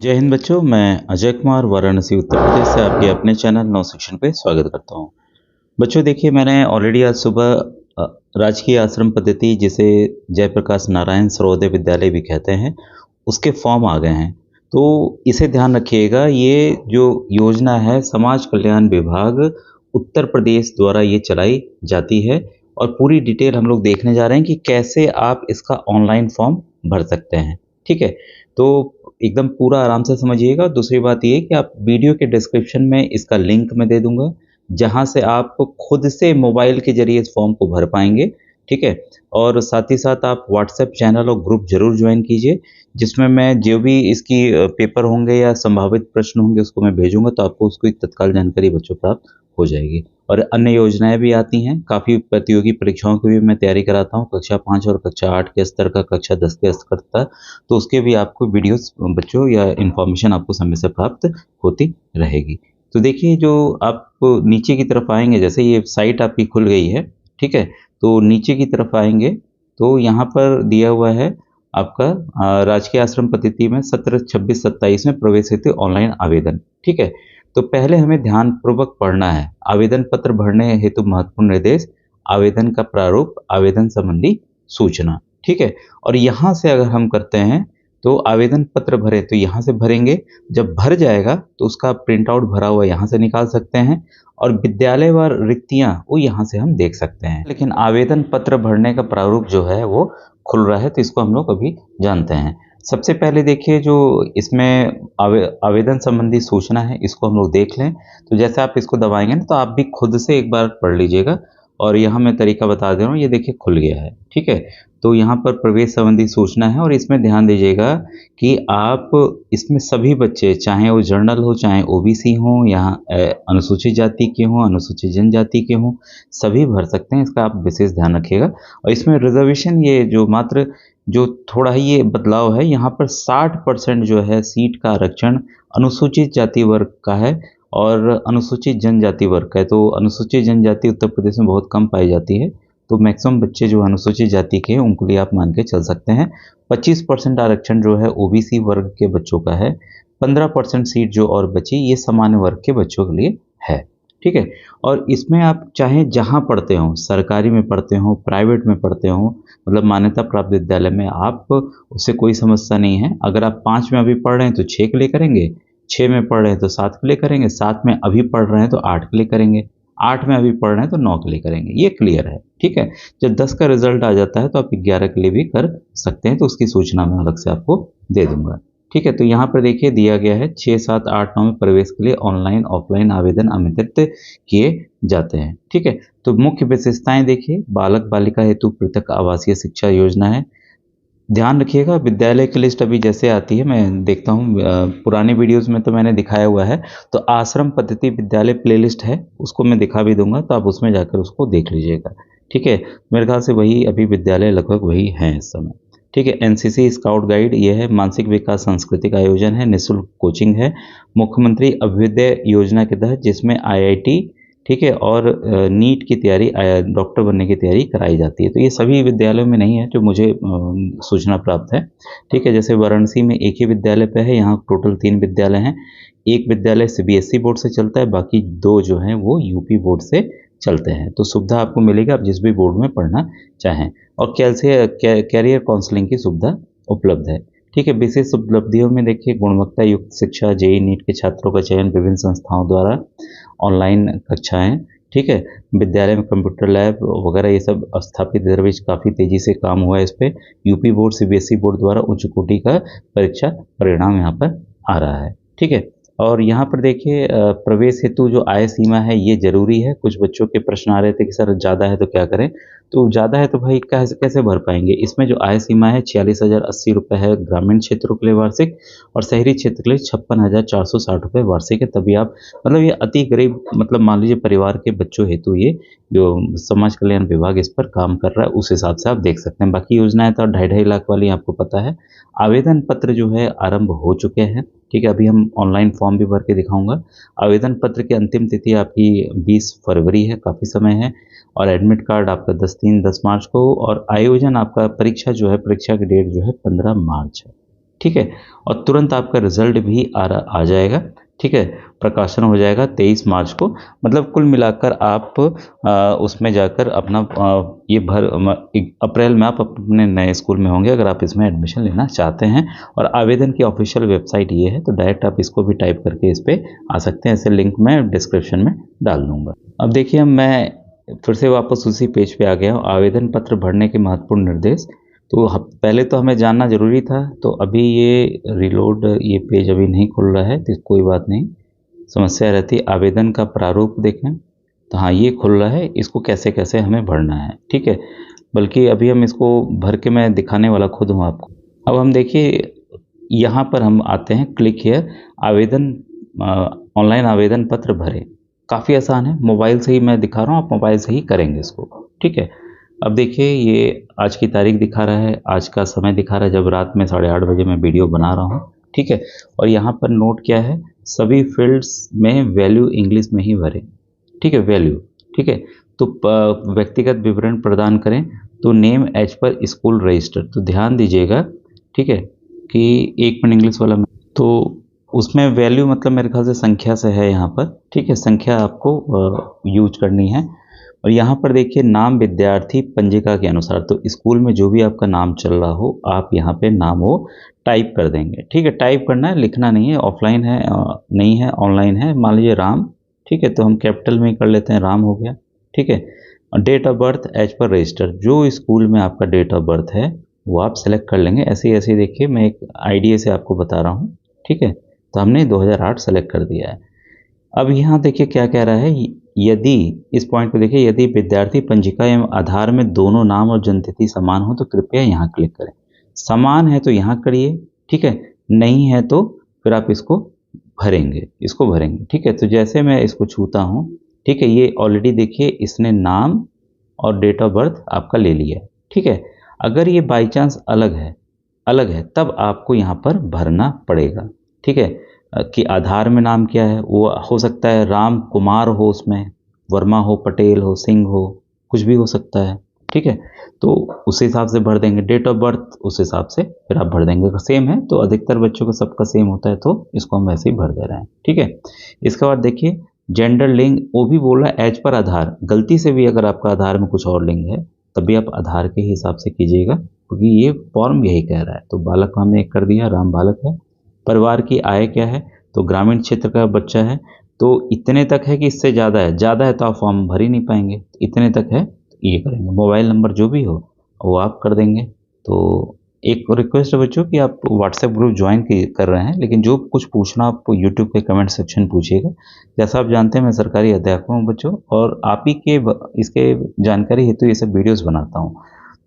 जय हिंद बच्चों, मैं अजय कुमार वाराणसी उत्तर प्रदेश से आपके अपने चैनल नौ सेक्शन पे स्वागत करता हूँ। बच्चों देखिए, मैंने ऑलरेडी आज सुबह राजकीय आश्रम पद्धति जिसे जयप्रकाश नारायण सर्वोदय विद्यालय भी कहते हैं, उसके फॉर्म आ गए हैं। तो इसे ध्यान रखिएगा, ये जो योजना है समाज कल्याण विभाग उत्तर प्रदेश द्वारा ये चलाई जाती है और पूरी डिटेल हम लोग देखने जा रहे हैं कि कैसे आप इसका ऑनलाइन फॉर्म भर सकते हैं। ठीक है, तो एकदम पूरा आराम से समझिएगा। दूसरी बात ये कि आप वीडियो के डिस्क्रिप्शन में इसका लिंक मैं दे दूंगा, जहां से आप खुद से मोबाइल के जरिए इस फॉर्म को भर पाएंगे। ठीक है, और साथ ही साथ आप व्हाट्सएप चैनल और ग्रुप जरूर ज्वाइन कीजिए, जिसमें मैं जो भी इसकी पेपर होंगे या संभावित प्रश्न होंगे उसको मैं भेजूंगा, तो आपको उसकी तत्काल जानकारी बच्चों प्राप्त हो जाएगी। और अन्य योजनाएं भी आती हैं, काफ़ी प्रतियोगी परीक्षाओं की भी मैं तैयारी कराता हूँ, कक्षा 5 और कक्षा 8 के स्तर का, कक्षा 10 के स्तर का। तो उसके भी आपको वीडियोस बच्चों या इन्फॉर्मेशन आपको समय से प्राप्त होती रहेगी। तो देखिए, जो आप नीचे की तरफ आएंगे, जैसे ये साइट आपकी खुल गई है, ठीक है, तो नीचे की तरफ आएंगे तो यहाँ पर दिया हुआ है आपका राजकीय आश्रम पद्धति में 17, 26, 27 में प्रवेश हेतु ऑनलाइन आवेदन। ठीक है, तो पहले हमें ध्यानपूर्वक पढ़ना है। आवेदन पत्र भरने हेतु महत्वपूर्ण निर्देश, आवेदन का प्रारूप, आवेदन संबंधी सूचना। ठीक है, और यहाँ से अगर हम करते हैं तो आवेदन पत्र भरे तो यहाँ से भरेंगे, जब भर जाएगा तो उसका प्रिंट आउट भरा हुआ यहाँ से निकाल सकते हैं और विद्यालयवार रिक्तियाँ वो यहाँ से हम देख सकते हैं। लेकिन आवेदन पत्र भरने का प्रारूप जो है वो खुल रहा है, तो इसको हम लोग अभी जानते हैं। सबसे पहले देखिए, जो इसमें आवेदन संबंधी सूचना है, इसको हम लोग देख लें। तो जैसे आप इसको दबाएंगे ना, तो आप भी खुद से एक बार पढ़ लीजिएगा। और यहाँ मैं तरीका बता दे रहा हूँ, ये देखिए खुल गया है। ठीक है, तो यहाँ पर प्रवेश संबंधी सूचना है और इसमें ध्यान दीजिएगा कि आप इसमें सभी बच्चे, चाहे वो जनरल हो, चाहे ओबीसी हो, या अनुसूचित जाति के हों, अनुसूचित जनजाति के हों, सभी भर सकते हैं। इसका आप विशेष ध्यान रखिएगा। और इसमें रिजर्वेशन, ये जो मात्र जो थोड़ा ही ये बदलाव है, यहाँ पर 60% जो है सीट का आरक्षण अनुसूचित जाति वर्ग का है और अनुसूचित जनजाति वर्ग का है। तो अनुसूचित जनजाति उत्तर प्रदेश में बहुत कम पाई जाती है, तो मैक्सिमम बच्चे जो अनुसूचित जाति के हैं उनके लिए आप मान के चल सकते हैं। 25% आरक्षण जो है ओबीसी वर्ग के बच्चों का है। 15% सीट जो और बची, ये सामान्य वर्ग के बच्चों के लिए है। ठीक है, और इसमें आप चाहे जहाँ पढ़ते हो, सरकारी में पढ़ते हो, प्राइवेट में पढ़ते हो, मतलब मान्यता प्राप्त विद्यालय में, आप उससे कोई समस्या नहीं है। अगर आप 5 में अभी पढ़ रहे हैं तो 6 के लिए करेंगे, 6 में पढ़ रहे हैं तो 7 के लिए करेंगे, 7 में अभी पढ़ रहे हैं तो 8 के लिए करेंगे, 8 में अभी पढ़ रहे हैं तो 9 के लिए करेंगे। ये क्लियर है। ठीक है, जब 10 का रिजल्ट आ जाता है तो आप 11 के लिए भी कर सकते हैं, तो उसकी सूचना मैं अलग से आपको दे दूंगा। ठीक है, तो यहाँ पर देखिए दिया गया है 6, 7, 8, 9 में प्रवेश के लिए ऑनलाइन ऑफलाइन आवेदन आमंत्रित किए जाते हैं। ठीक है, तो मुख्य विशेषताएं देखिए, बालक बालिका हेतु पृथक आवासीय शिक्षा योजना है। ध्यान रखिएगा, विद्यालय की लिस्ट अभी जैसे आती है, मैं देखता हूँ पुरानी वीडियोस में तो मैंने दिखाया हुआ है, तो आश्रम पद्धति विद्यालय प्लेलिस्ट है, उसको मैं दिखा भी दूंगा, तो आप उसमें जाकर उसको देख लीजिएगा। ठीक है, मेरे ख्याल से वही अभी विद्यालय लगभग वही हैं इस समय। ठीक है, एनसीसी स्काउट गाइड ये है, मानसिक विकास सांस्कृतिक आयोजन है, निःशुल्क कोचिंग है, मुख्यमंत्री अभ्युदय योजना के तहत जिसमें आईआईटी, ठीक है, और नीट की तैयारी, डॉक्टर बनने की तैयारी कराई जाती है। तो ये सभी विद्यालयों में नहीं है जो मुझे सूचना प्राप्त है। ठीक है, जैसे वाराणसी में एक ही विद्यालय पे है, यहाँ टोटल 3 विद्यालय हैं। एक विद्यालय सीबीएसई बोर्ड से चलता है, बाकी 2 जो हैं वो यूपी बोर्ड से चलते हैं। तो सुविधा आपको मिलेगी, आप जिस भी बोर्ड में पढ़ना चाहें। और कैरियर काउंसलिंग की सुविधा उपलब्ध है। ठीक है, विशेष उपलब्धियों में देखिए, गुणवत्ता युक्त शिक्षा, जेईई नीट के छात्रों का चयन विभिन्न संस्थाओं द्वारा, ऑनलाइन कक्षाएं, ठीक है, विद्यालय में कंप्यूटर लैब वगैरह ये सब स्थापित, दरवेज काफ़ी तेज़ी से काम हुआ है इस पर। यूपी बोर्ड सीबीएसई बोर्ड द्वारा उच्च कोटि का परीक्षा परिणाम यहाँ पर आ रहा है। ठीक है, और यहाँ पर देखिए प्रवेश हेतु जो आय सीमा है ये जरूरी है। कुछ बच्चों के प्रश्न आ रहे थे कि सर ज़्यादा है तो क्या करें, तो ज़्यादा है तो भाई कैसे कैसे भर पाएंगे। इसमें जो आय सीमा है 46,080 रुपये है ग्रामीण क्षेत्रों के लिए वार्षिक, और शहरी क्षेत्र के लिए 56,460 रुपये वार्षिक है। तभी आप, मतलब ये अति गरीब, मतलब मान लीजिए परिवार के बच्चों हेतु ये जो समाज कल्याण विभाग इस पर काम कर रहा है, उस हिसाब से आप देख सकते हैं। बाकी योजनाएं तो 2.5 लाख वाली आपको पता है। आवेदन पत्र जो है आरंभ हो चुके हैं। ठीक है, अभी हम ऑनलाइन फॉर्म भी भर के दिखाऊंगा। आवेदन पत्र की अंतिम तिथि आपकी 20 फरवरी है, काफ़ी समय है। और एडमिट कार्ड आपका 10 मार्च को, और आयोजन आपका परीक्षा जो है, परीक्षा की डेट जो है 15 मार्च है। ठीक है। और तुरंत आपका रिजल्ट भी आ जाएगा, ठीक है। प्रकाशन हो जाएगा 23 मार्च को। मतलब कुल मिलाकर आप उसमें जाकर अपना ये अप्रैल में आप अपने नए स्कूल में होंगे अगर आप इसमें एडमिशन लेना चाहते हैं। और आवेदन की ऑफिशियल वेबसाइट ये है, तो डायरेक्ट आप इसको भी टाइप करके इस पर आ सकते हैं। ऐसे लिंक मैं डिस्क्रिप्शन में डाल दूंगा। अब देखिए मैं फिर से वापस उसी पेज पे आ गया हूँ, आवेदन पत्र भरने के महत्वपूर्ण निर्देश। तो पहले तो हमें जानना ज़रूरी था, तो अभी ये रिलोड, ये पेज अभी नहीं खुल रहा है, तो कोई बात नहीं, समस्या रहती है। आवेदन का प्रारूप देखें तो हाँ ये खुल रहा है, इसको कैसे कैसे हमें भरना है, ठीक है। बल्कि अभी हम इसको भर के मैं दिखाने वाला खुद हूँ आपको। अब हम देखिए यहाँ पर हम आते हैं, क्लिक हियर, आवेदन, ऑनलाइन आवेदन पत्र भरें। काफ़ी आसान है, मोबाइल से ही मैं दिखा रहा हूँ, आप मोबाइल से ही करेंगे इसको, ठीक है। अब देखिए ये आज की तारीख दिखा रहा है, आज का समय दिखा रहा है जब रात में 8:30 बजे मैं वीडियो बना रहा हूँ, ठीक है। और यहाँ पर नोट क्या है, सभी फील्ड्स में वैल्यू इंग्लिश में ही भरें, ठीक है, वैल्यू, ठीक है। तो व्यक्तिगत विवरण प्रदान करें, तो name as per school register, तो ध्यान दीजिएगा, ठीक है, कि 1 मिनट इंग्लिश वाला तो उसमें वैल्यू मतलब मेरे ख्याल से संख्या से है यहाँ पर, ठीक है, संख्या आपको यूज करनी है। और यहाँ पर देखिए नाम विद्यार्थी पंजिका के अनुसार, तो स्कूल में जो भी आपका नाम चल रहा हो आप यहाँ पे नाम वो टाइप कर देंगे, ठीक है। टाइप करना है, लिखना नहीं है, ऑफलाइन है नहीं है, ऑनलाइन है। मान लीजिए राम, ठीक है, तो हम कैपिटल में ही कर लेते हैं, राम हो गया, ठीक है। Date of birth as per register, जो स्कूल में आपका डेट ऑफ बर्थ है वो आप सेलेक्ट कर लेंगे। ऐसे ही ऐसे देखिए मैं एक आइडिया से आपको बता रहा हूँ, ठीक है। तो हमने 2008 सेलेक्ट कर दिया है। अब यहाँ देखिए क्या कह रहा है, यदि इस पॉइंट पे देखिए, यदि विद्यार्थी पंजिका एवं आधार में दोनों नाम और जन्मतिथि समान हो तो कृपया यहाँ क्लिक करें। समान है तो यहाँ करिए, ठीक है, नहीं है तो फिर आप इसको भरेंगे, ठीक है। तो जैसे मैं इसको छूता हूँ, ठीक है, ये ऑलरेडी देखिए इसने नाम और डेट ऑफ बर्थ आपका ले लिया है, ठीक है। अगर ये बाई चांस अलग है तब आपको यहाँ पर भरना पड़ेगा, ठीक है। कि आधार में नाम क्या है, वो हो सकता है राम कुमार हो, उसमें वर्मा हो, पटेल हो, सिंह हो, कुछ भी हो सकता है, ठीक है। तो उस हिसाब से भर देंगे, डेट ऑफ बर्थ उस हिसाब से फिर आप भर देंगे। अगर सेम है तो अधिकतर बच्चों का सबका सेम होता है तो इसको हम वैसे ही भर दे रहे हैं, ठीक है। इसके बाद देखिए जेंडर लिंग, वो भी बोल रहा है एज पर आधार। गलती से भी अगर आपका आधार में कुछ और लिंग है तब भी आप आधार के हिसाब से कीजिएगा, क्योंकि ये फॉर्म यही कह रहा है। तो बालक हमने एक कर दिया, राम बालक है। परिवार की आय क्या है, तो ग्रामीण क्षेत्र का बच्चा है तो इतने तक है, कि इससे ज़्यादा है तो आप फॉर्म भर ही नहीं पाएंगे, इतने तक है तो ये करेंगे। मोबाइल नंबर जो भी हो वो आप कर देंगे। तो एक रिक्वेस्ट है बच्चों कि आप व्हाट्सएप ग्रुप ज्वाइन कर रहे हैं, लेकिन जो कुछ पूछना आप यूट्यूब के कमेंट सेक्शन पूछिएगा। जैसा आप जानते हैं मैं सरकारी अध्यापक हूँ बच्चों, और आप ही के इसके जानकारी हेतु ये सब वीडियोज़ बनाता हूँ।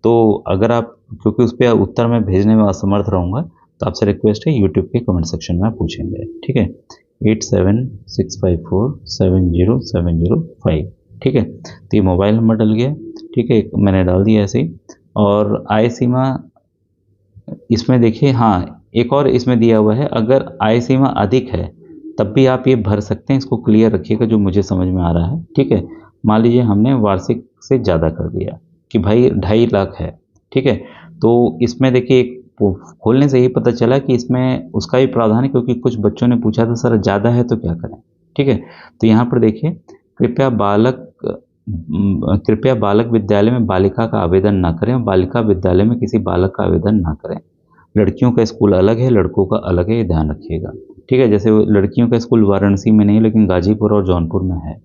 तो अगर आप, क्योंकि उस पर उत्तर मैं भेजने में असमर्थ रहूँगा, तो आपसे रिक्वेस्ट है यूट्यूब के कमेंट सेक्शन में आप पूछेंगे, ठीक है। 8765470705, ठीक है। तो ये मोबाइल नंबर डल गया, ठीक है, मैंने डाल दिया ऐसे ही। और आय सीमा इसमें देखिए, हाँ एक और इसमें दिया हुआ है, अगर आय सीमा अधिक है तब भी आप ये भर सकते हैं। इसको क्लियर रखिएगा जो मुझे समझ में आ रहा है, ठीक है। मान लीजिए हमने वार्षिक से ज़्यादा कर दिया कि भाई 2.5 लाख है, ठीक है। तो इसमें देखिए खोलने से ही पता चला कि इसमें उसका भी प्रावधान है, क्योंकि कुछ बच्चों ने पूछा था सर ज़्यादा है तो क्या करें, ठीक है। तो यहाँ पर देखिए कृपया बालक विद्यालय में बालिका का आवेदन ना करें और बालिका विद्यालय में किसी बालक का आवेदन ना करें। लड़कियों का स्कूल अलग है, लड़कों का अलग है, ये ध्यान रखिएगा, ठीक है। जैसे लड़कियों का स्कूल वाराणसी में नहीं, लेकिन गाजीपुर और जौनपुर में है।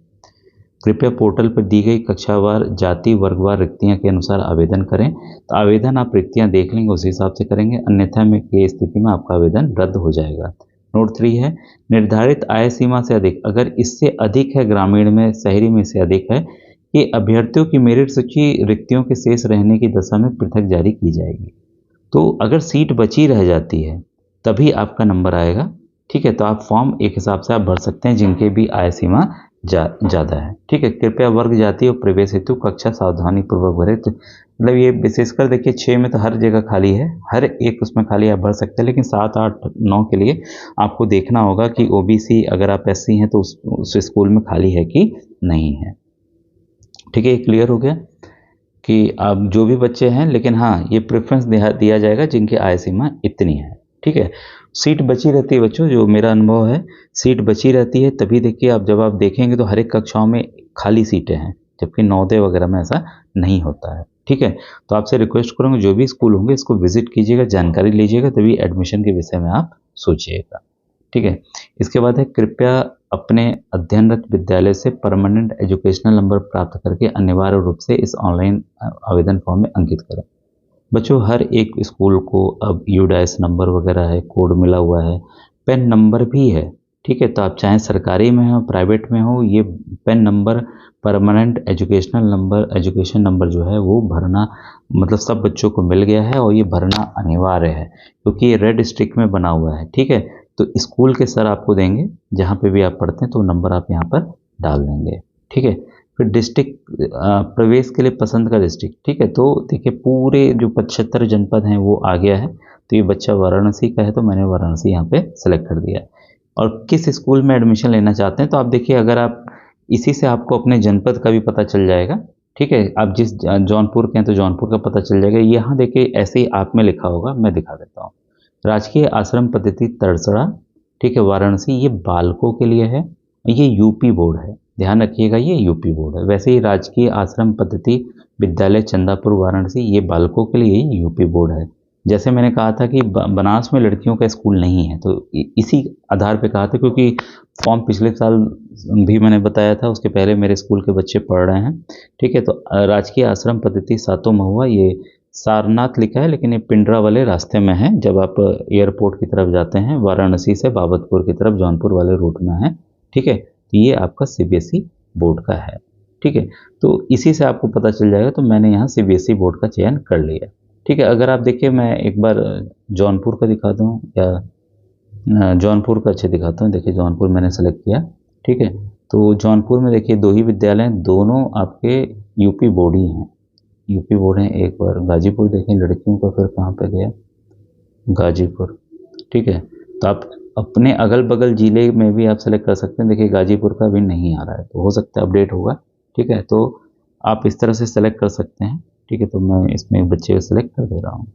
कृपया पोर्टल पर दी गई कक्षावार जाति वर्गवार रिक्तियां के अनुसार आवेदन करें। तो आवेदन आप रिक्तियां देख लेंगे, उस हिसाब से करेंगे, अन्यथा में की स्थिति में आपका आवेदन रद्द हो जाएगा। नोट 3 है, निर्धारित आय सीमा से अधिक, अगर इससे अधिक है, ग्रामीण में शहरी में से अधिक है, कि अभ्यर्थियों की मेरिट सूची रिक्तियों के शेष रहने की दशा में पृथक जारी की जाएगी। तो अगर सीट बची रह जाती है तभी आपका नंबर आएगा, ठीक है। तो आप फॉर्म एक हिसाब से आप भर सकते हैं जिनके भी आय सीमा ज़्यादा है, ठीक है। कृपया वर्ग जाति और प्रवेश हेतु कक्षा सावधानी पूर्वक भरे। तो मतलब ये विशेषकर देखिए 6 में तो हर जगह खाली है, हर एक उसमें खाली आप भर सकते हैं, लेकिन 7, 8, 9 के लिए आपको देखना होगा कि ओबीसी अगर आप एससी हैं तो उस स्कूल में खाली है कि नहीं है, ठीक है। ये क्लियर हो गया कि आप जो भी बच्चे हैं, लेकिन हाँ ये प्रेफरेंस दिया जाएगा जिनकी आय सीमा इतनी है, ठीक है। सीट बची रहती है बच्चों, जो मेरा अनुभव है, सीट बची रहती है, तभी देखिए आप जब आप देखेंगे तो हर एक कक्षाओं में खाली सीटें हैं, जबकि नवोदय वगैरह में ऐसा नहीं होता है। ठीक है, तो आपसे रिक्वेस्ट करूँगा जो भी स्कूल होंगे इसको विजिट कीजिएगा, जानकारी लीजिएगा, तभी एडमिशन के विषय में आप सोचिएगा। ठीक है, इसके बाद है कृपया अपने अध्ययनरत विद्यालय से परमानेंट एजुकेशनल नंबर प्राप्त करके अनिवार्य रूप से इस ऑनलाइन आवेदन फॉर्म में अंकित करें। बच्चों हर एक स्कूल को अब यूडाइस नंबर वगैरह है, कोड मिला हुआ है, पेन नंबर भी है। ठीक है, तो आप चाहे सरकारी में हो प्राइवेट में हो, ये PAN number permanent education number जो है वो भरना, मतलब सब बच्चों को मिल गया है और ये भरना अनिवार्य है, क्योंकि ये रेड स्ट्रिक में बना हुआ है। ठीक है, तो स्कूल के सर आपको देंगे, जहाँ पे भी आप पढ़ते हैं तो नंबर आप यहाँ पर डाल देंगे। ठीक है, फिर डिस्ट्रिक्ट प्रवेश के लिए पसंद का डिस्ट्रिक्ट। ठीक है, तो देखिए पूरे जो 75 जनपद हैं वो आ गया है, तो ये बच्चा वाराणसी का है तो मैंने वाराणसी यहाँ पे सेलेक्ट कर दिया है। और किस स्कूल में एडमिशन लेना चाहते हैं, तो आप देखिए अगर आप इसी से आपको अपने जनपद का भी पता चल जाएगा। ठीक है, आप जिस जौनपुर के हैं तो जौनपुर का पता चल जाएगा। यहाँ देखिए ऐसे ही आप में लिखा होगा, मैं दिखा देता हूँ। राजकीय आश्रम पद्धति तरसड़ा, ठीक है, वाराणसी, ये बालकों के लिए है, ये यूपी बोर्ड है, ध्यान रखिएगा ये यूपी बोर्ड है। वैसे ही राजकीय आश्रम पद्धति विद्यालय चंदापुर वाराणसी, ये बालकों के लिए यूपी बोर्ड है। जैसे मैंने कहा था कि बनारस में लड़कियों का स्कूल नहीं है, तो इसी आधार पे कहा था, क्योंकि फॉर्म पिछले साल भी मैंने बताया था, उसके पहले मेरे स्कूल के बच्चे पढ़ रहे हैं। ठीक है, तो राजकीय आश्रम पद्धति सातों महुआ, ये सारनाथ लिखा है लेकिन ये पिंडरा वाले रास्ते में है, जब आप एयरपोर्ट की तरफ जाते हैं वाराणसी से बाबतपुर की तरफ जौनपुर वाले रूट में है। ठीक है, तो ये आपका सीबीएसई बोर्ड का है। ठीक है, तो इसी से आपको पता चल जाएगा, तो मैंने यहाँ सीबीएसई बोर्ड का चयन कर लिया। ठीक है, अगर आप देखिए मैं एक बार जौनपुर का दिखाता हूँ, या जौनपुर का अच्छे दिखाता हूँ। देखिए जौनपुर मैंने सेलेक्ट किया। ठीक है, तो जौनपुर में देखिए दो ही विद्यालय हैं, दोनों आपके यूपी बोर्ड ही हैं, यूपी बोर्ड हैं। एक बार गाजीपुर देखें लड़कियों का, फिर कहाँ पे गया, गाजीपुर। ठीक है, तो आप अपने अगल बगल ज़िले में भी आप सेलेक्ट कर सकते हैं। देखिए गाजीपुर का भी नहीं आ रहा है, तो हो सकता है अपडेट होगा। ठीक है, तो आप इस तरह से सेलेक्ट कर सकते हैं। ठीक है, तो मैं इसमें बच्चे को सेलेक्ट कर दे रहा हूँ।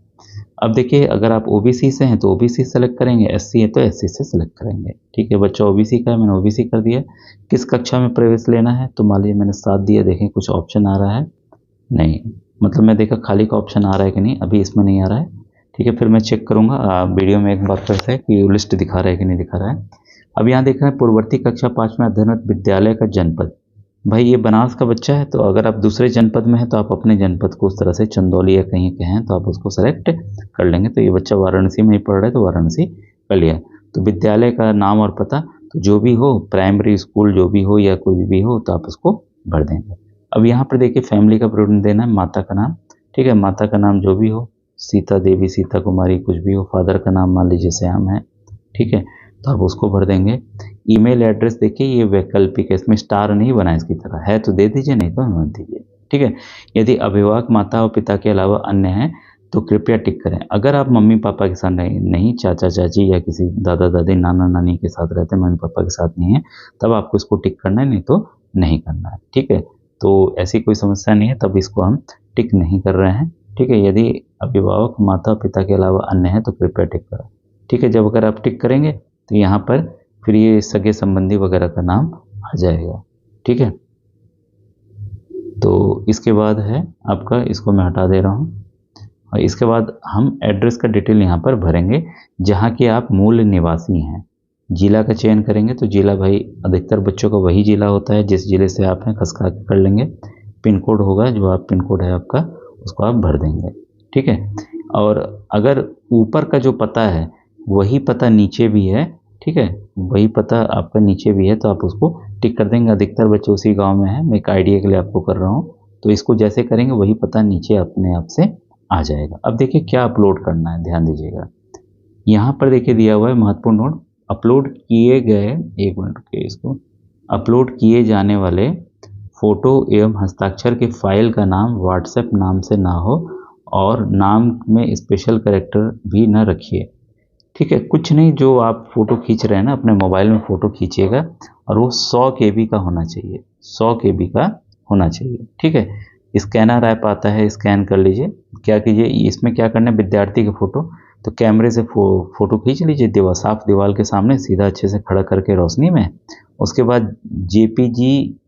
अब देखिए अगर आप ओबीसी से हैं तो ओबीसी सेलेक्ट करेंगे, एससी है तो एससी से सेलेक्ट करेंगे। ठीक है, बच्चा ओबीसी का है, मैंने ओबीसी कर दिया। किस कक्षा में प्रवेश लेना है, तो मान लीजिए मैंने 7 दिया। देखें कुछ ऑप्शन आ रहा है नहीं, मतलब मैं देखा खाली का ऑप्शन आ रहा है कि नहीं, अभी इसमें नहीं आ रहा है। ठीक है, फिर मैं चेक करूँगा वीडियो में एक बार फिर से कि लिस्ट दिखा रहा है कि नहीं दिखा रहा है। अब यहाँ देख रहे हैं पूर्ववर्ती कक्षा 5 में अध्ययनरत विद्यालय का जनपद। भाई ये बनारस का बच्चा है, तो अगर आप दूसरे जनपद में हैं तो आप अपने जनपद को उस तरह से चंदौली या कहीं के हैं तो आप उसको सेलेक्ट कर लेंगे। तो ये बच्चा वाराणसी में ही पढ़ रहा है तो वाराणसी कर लिया। तो विद्यालय का नाम और पता, तो जो भी हो, प्राइमरी स्कूल जो भी हो या कोई भी हो, तो आप उसको भर देंगे। अब यहाँ पर देखिए फैमिली का प्रोनाउन देना है, माता का नाम। ठीक है, माता का नाम जो भी हो, सीता देवी, सीता कुमारी, कुछ भी हो। फादर का नाम मान लीजिए श्याम है। ठीक है, तो आप उसको भर देंगे। ईमेल एड्रेस देखिए ये वैकल्पिक है, इसमें स्टार नहीं बना इसकी तरह, है तो दे दीजिए, नहीं तो मत दीजिए। ठीक है, यदि अभिभावक माता और पिता के अलावा अन्य हैं तो कृपया टिक करें। अगर आप मम्मी पापा के साथ नहीं चाचा चाची या किसी दादा दादी नाना नानी के साथ रहते हैं, मम्मी पापा के साथ नहीं है, तब आपको इसको टिक करना है, नहीं तो नहीं करना है। ठीक है, तो ऐसी कोई समस्या नहीं है, तब इसको हम टिक नहीं कर रहे हैं। ठीक है, यदि अभिभावक माता पिता के अलावा अन्य हैं तो कृपया टिक करें। ठीक है, जब अगर आप टिक करेंगे तो यहाँ पर फिर ये सगे संबंधी वगैरह का नाम आ जाएगा। ठीक है, तो इसके बाद है आपका, इसको मैं हटा दे रहा हूँ। और इसके बाद हम एड्रेस का डिटेल यहाँ पर भरेंगे, जहाँ के आप मूल निवासी हैं। जिला का चयन करेंगे तो जिला भाई अधिकतर बच्चों का वही जिला होता है जिस जिले से आप हैं, खसका के कर लेंगे। पिन कोड होगा, जो आप पिन कोड है आपका उसको आप भर देंगे। ठीक है, और अगर ऊपर का जो पता है वही पता नीचे भी है, ठीक है, वही पता आपका नीचे भी है, तो आप उसको टिक कर देंगे। अधिकतर बच्चे उसी गांव में हैं, मैं एक आइडिया के लिए आपको कर रहा हूँ। तो इसको जैसे करेंगे वही पता नीचे अपने आप से आ जाएगा। अब देखिए क्या अपलोड करना है, ध्यान दीजिएगा। यहाँ पर देखिए दिया हुआ है महत्वपूर्ण नोट, अपलोड किए गए, एक मिनट रुकिए, इसको अपलोड किए जाने वाले फोटो एवं हस्ताक्षर के फाइल का नाम व्हाट्सएप नाम से ना हो और नाम में स्पेशल कैरेक्टर भी न रखिए। ठीक है, कुछ नहीं, जो आप फ़ोटो खींच रहे हैं ना अपने मोबाइल में फ़ोटो खींचिएगा और वो 100 KB का होना चाहिए, 100 KB का होना चाहिए। ठीक है, स्कैनर ऐप आता है, स्कैन कर लीजिए। क्या कीजिए, इसमें क्या करना है, विद्यार्थी का फ़ोटो, तो कैमरे से फ़ोटो खींच लीजिए दीवार, साफ दीवार के सामने सीधा अच्छे से खड़ा करके रोशनी में। उसके बाद जेपीजी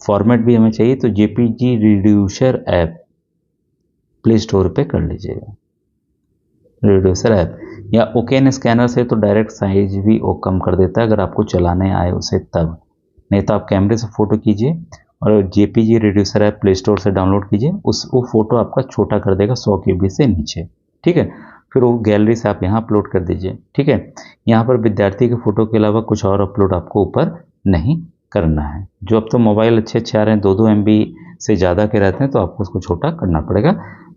फॉर्मेट भी हमें चाहिए, तो JPG reducer app play store पे कर लीजिएगा, रिड्यूसर ऐप। या ओकेन स्कैनर से तो डायरेक्ट साइज भी वो कम कर देता है अगर आपको चलाने आए उसे तब, नहीं तो आप कैमरे से फ़ोटो कीजिए और JPG reducer app play store से डाउनलोड कीजिए, वो फ़ोटो आपका छोटा कर देगा 100 KB से नीचे, ठीक है। फिर वो गैलरी से आप यहाँ अपलोड कर दीजिए, ठीक है। यहाँ पर विद्यार्थी के फ़ोटो के अलावा कुछ और अपलोड आपको ऊपर नहीं करना है। जो अब तो मोबाइल अच्छे आ रहे हैं, 2-2 MB से ज़्यादा के रहते हैं, तो आपको उसको छोटा करना पड़ेगा।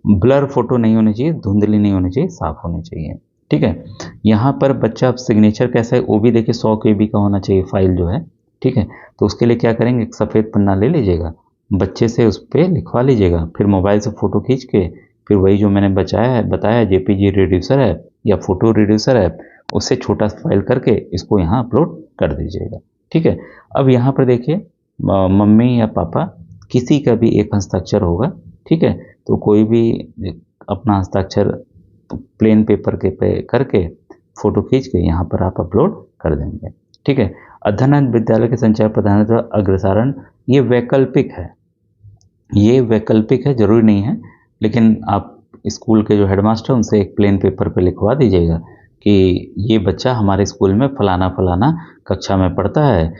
ब्लर फोटो नहीं होनी चाहिए, धुंधली नहीं होनी चाहिए, साफ होनी चाहिए, ठीक है। यहाँ पर बच्चा अब सिग्नेचर कैसा है वो भी देखिए 100 KB का होना चाहिए फाइल जो है, ठीक है। तो उसके लिए क्या करेंगे, एक सफ़ेद पन्ना ले लीजिएगा, बच्चे से उस पर लिखवा लीजिएगा, फिर मोबाइल से फ़ोटो खींच के फिर वही जो मैंने बताया जेपीजी रिड्यूसर ऐप या फ़ोटो रिड्यूसर ऐप, उससे छोटा फाइल करके इसको यहाँ अपलोड कर दीजिएगा, ठीक है। अब यहाँ पर देखिए मम्मी या पापा किसी का भी एक हस्ताक्षर होगा, ठीक है। तो कोई भी अपना हस्ताक्षर प्लेन पेपर के पे करके फ़ोटो खींच के यहाँ पर आप अपलोड कर देंगे, ठीक है। अध्ययन विद्यालय के संचार प्रधान द्वारा अग्रसारण, ये वैकल्पिक है, ये वैकल्पिक है, ज़रूरी नहीं है, लेकिन आप स्कूल के जो हेडमास्टर उनसे एक प्लेन पेपर पे लिखवा दीजिएगा कि ये बच्चा हमारे स्कूल में फलाना फलाना कक्षा में पढ़ता है,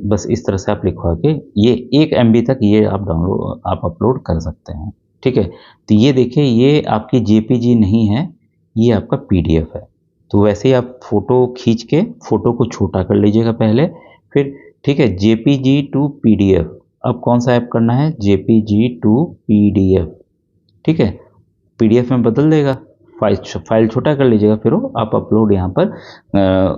बस इस तरह से आप लिखवा के ये 1 MB तक ये आप अपलोड कर सकते हैं, ठीक है। तो ये देखिए ये आपकी जेपीजी नहीं है, ये आपका PDF है। तो वैसे ही आप फ़ोटो खींच के फ़ोटो को छोटा कर लीजिएगा पहले, फिर ठीक है जेपीजी टू PDF। अब कौन सा ऐप करना है, जेपीजी टू PDF, ठीक है। PDF में बदल देगा, फाइल छोटा कर लीजिएगा, फिर वो आप अपलोड यहाँ पर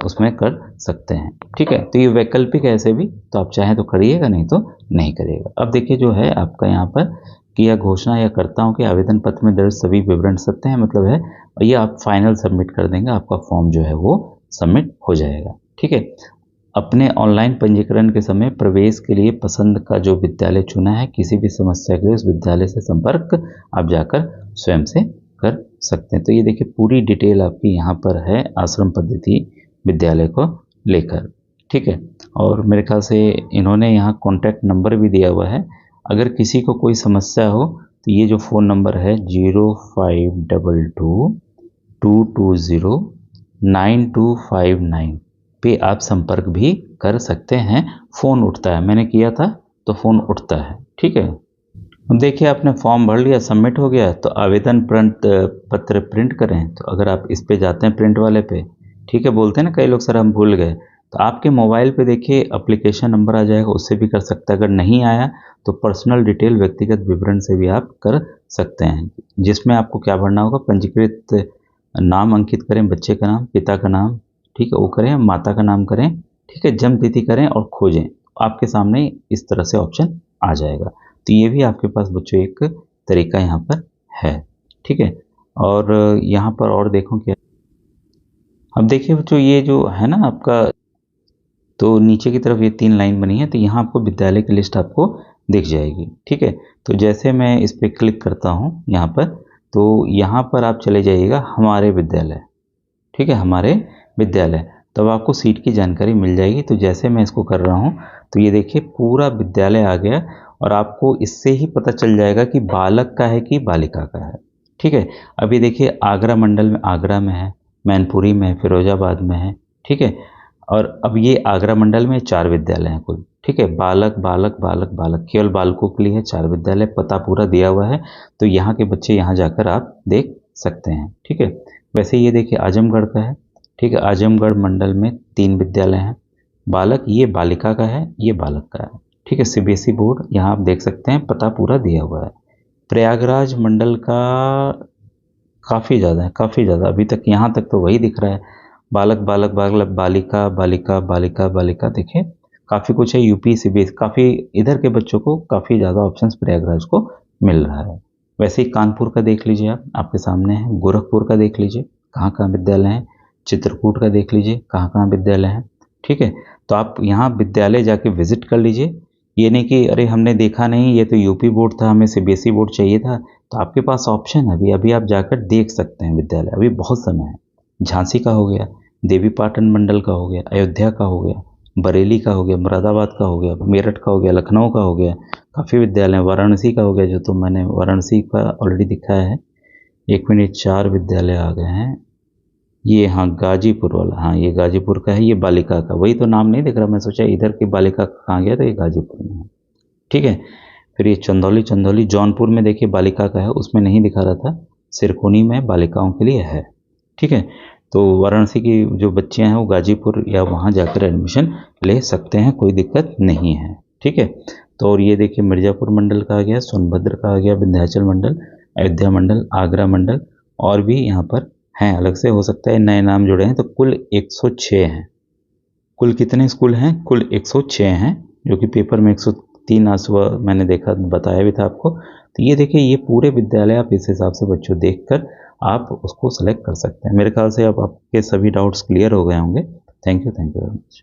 उसमें कर सकते हैं, ठीक है। तो ये वैकल्पिक है ऐसे भी, तो आप चाहें तो करिएगा, नहीं तो नहीं करिएगा। अब देखिए जो है आपका यहाँ पर कि यह घोषणा या करताओं के आवेदन पत्र में दर्ज सभी विवरण सत्य है, मतलब है, और ये आप फाइनल सबमिट कर देंगे, आपका फॉर्म जो है वो सबमिट हो जाएगा, ठीक है। अपने ऑनलाइन पंजीकरण के समय प्रवेश के लिए पसंद का जो विद्यालय चुना है, किसी भी समस्या के लिए उस विद्यालय से संपर्क आप जाकर स्वयं से कर सकते हैं। तो ये देखिए पूरी डिटेल आपकी यहाँ पर है आश्रम पद्धति विद्यालय को लेकर, ठीक है। और मेरे ख्याल से इन्होंने यहाँ कॉन्टैक्ट नंबर भी दिया हुआ है, अगर किसी को कोई समस्या हो तो ये जो फ़ोन नंबर है 0522-220-9259 पे आप संपर्क भी कर सकते हैं। फ़ोन उठता है, मैंने किया था तो फ़ोन उठता है, ठीक है। अब देखिए आपने फॉर्म भर लिया, सबमिट हो गया, तो आवेदन पत्र प्रिंट करें, तो अगर आप इस पे जाते हैं प्रिंट वाले पे, ठीक है, बोलते हैं ना कई लोग सर हम भूल गए, तो आपके मोबाइल पे देखिए एप्लीकेशन नंबर आ जाएगा, उससे भी कर सकते हैं। अगर नहीं आया तो पर्सनल डिटेल व्यक्तिगत विवरण से भी आप कर सकते हैं, जिसमें आपको क्या भरना होगा, पंजीकृत नाम अंकित करें, बच्चे का नाम, पिता का नाम, ठीक है वो करें, माता का नाम करें, ठीक है, जन्म तिथि करें और खोजें। आपके सामने इस तरह से ऑप्शन आ जाएगा। तो ये भी आपके पास बच्चों एक तरीका यहाँ पर है, ठीक है। और यहाँ पर और देखो क्या, अब देखिए बच्चों ये जो है ना आपका, तो नीचे की तरफ ये 3 लाइन बनी है, तो यहाँ आपको विद्यालय की लिस्ट आपको दिख जाएगी, ठीक है। तो जैसे मैं इस पर क्लिक करता हूँ यहाँ पर, तो यहाँ पर आप चले जाइएगा हमारे विद्यालय, ठीक है, हमारे विद्यालय, तब आपको सीट की जानकारी मिल जाएगी। तो जैसे मैं इसको कर रहा हूँ तो ये देखिए पूरा विद्यालय आ गया, और आपको इससे ही पता चल जाएगा कि बालक का है कि बालिका का है, ठीक है। अभी देखिए आगरा मंडल में, आगरा में है, मैनपुरी में है, फिरोजाबाद में है, ठीक है। और अब ये आगरा मंडल में 4 विद्यालय हैं कुल, ठीक है। बालक बालक बालक बालक, केवल बालकों के लिए 4 विद्यालय, पता पूरा दिया हुआ है, तो यहाँ के बच्चे यहाँ जाकर आप देख सकते हैं, ठीक है। वैसे ये देखिए आजमगढ़ का है, ठीक है, आजमगढ़ मंडल में 3 विद्यालय हैं, बालक ये बालिका का है, ये बालक का है, ठीक है। CBSE बोर्ड यहाँ आप देख सकते हैं, पता पूरा दिया हुआ है। प्रयागराज मंडल का काफ़ी ज़्यादा है, काफ़ी ज़्यादा, अभी तक यहाँ तक तो वही दिख रहा है, बालक बालक बालक, बालिका बालिका बालिका बालिका, देखिए काफ़ी कुछ है। UP CBSE काफ़ी, इधर के बच्चों को काफ़ी ज़्यादा ऑप्शंस प्रयागराज को मिल रहा है। वैसे ही कानपुर का देख लीजिए, आप आपके सामने है, गोरखपुर का देख लीजिए कहाँ कहाँ विद्यालय हैं, चित्रकूट का देख लीजिए कहाँ कहाँ विद्यालय हैं, ठीक है। तो आप यहाँ विद्यालय जाके विजिट कर लीजिए, ये नहीं कि अरे हमने देखा नहीं, ये तो यूपी बोर्ड था, हमें सीबीएसई बोर्ड चाहिए था। तो आपके पास ऑप्शन है, अभी अभी आप जाकर देख सकते हैं विद्यालय, अभी बहुत समय है। झांसी का हो गया, देवी पाटन मंडल का हो गया, अयोध्या का हो गया, बरेली का हो गया, मुरादाबाद का हो गया, मेरठ का हो गया, लखनऊ का हो गया, काफ़ी विद्यालय हैं। वाराणसी का हो गया, जो तो मैंने वाराणसी का ऑलरेडी दिखाया है। 1 मिनट 4 विद्यालय आ गए हैं। ये हाँ, गाजीपुर वाला, हाँ ये गाजीपुर का है, ये बालिका का, वही तो नाम नहीं दिख रहा, मैं सोचा इधर की बालिका का कहाँ गया, तो ये गाजीपुर में है। ठीक है। फिर ये चंदौली, चंदौली जौनपुर में देखिए बालिका का है, उसमें नहीं दिखा रहा था, सिरकोनी में बालिकाओं के लिए है। ठीक है। तो वाराणसी की जो बच्चियां हैं वो गाजीपुर या वहाँ जाकर एडमिशन ले सकते हैं, कोई दिक्कत नहीं है। ठीक है। तो और ये देखिए मिर्ज़ापुर मंडल का आ गया, सोनभद्र का आ गया, विंध्याचल मंडल, अयोध्या मंडल, आगरा मंडल, और भी यहाँ पर हैं, अलग से हो सकता है नए नाम जुड़े हैं। तो कुल 106 हैं। कुल कितने स्कूल हैं? कुल 106 हैं, जो कि पेपर में 103 आज सुबह मैंने देखा, बताया भी था आपको। तो ये देखिए, ये पूरे विद्यालय आप इस हिसाब से बच्चों देखकर आप उसको सेलेक्ट कर सकते हैं। मेरे ख्याल से अब आपके सभी डाउट्स क्लियर हो गए होंगे। Thank you very much.